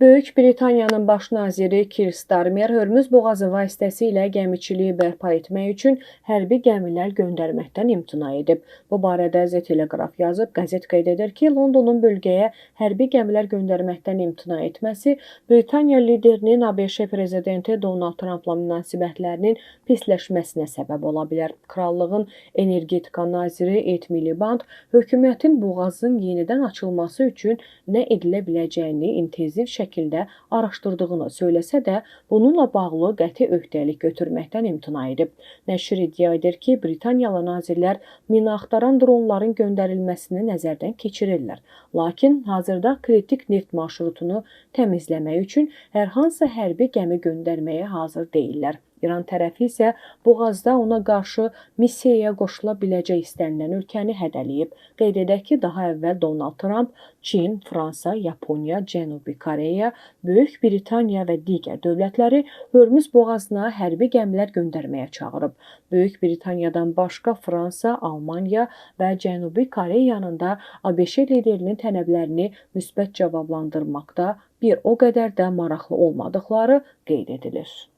Böyük Britaniyanın baş naziri Kir Starmer Hörmüz boğazı vasitəsilə gəmiçiliyi bərpa etmək üçün hərbi gəmilər göndərməkdən imtina edib. Bu barədə The Telegraph yazıb. Qəzet qeyd edir ki, Londonun bölgəyə hərbi gəmilər göndərməkdən imtina etməsi Britaniya liderinin ABŞ prezidenti Donald Trumpla münasibətlərinin pisləşməsinə səbəb ola bilər. Krallığın energetika naziri Ed Miliband hökumətin boğazın yenidən açılması üçün nə edilə biləcəyini intensiv şəkildə araşdırdığını söyləsə də, bununla bağlı qəti öhdəlik götürməkdən imtina edib. Nəşr iddia edir ki, Britaniyalı nazirlər mina axtaran dronların göndərilməsini nəzərdən keçirirlər. Lakin hazırda kritik neft marşrutunu təmizləmək üçün hər hansı hərbi gəmi göndərməyə hazır deyillər. İran tərəfi isə boğazda ona qarşı missiyaya qoşula biləcək istənilən ölkəni hədələyib. Qeyd edək ki, daha əvvəl Donald Trump Çin, Fransa, Yaponiya, Cənubi Koreya, Böyük Britaniya və digər dövlətləri Hörmüz boğazına hərbi gəmilər göndərməyə çağırıb. Böyük Britaniyadan başqa Fransa, Almaniya və Cənubi Koreyanın da ABŞ liderinin tələblərini müsbət cavablandırmaqda bir o qədər də maraqlı olmadıqları qeyd edilir.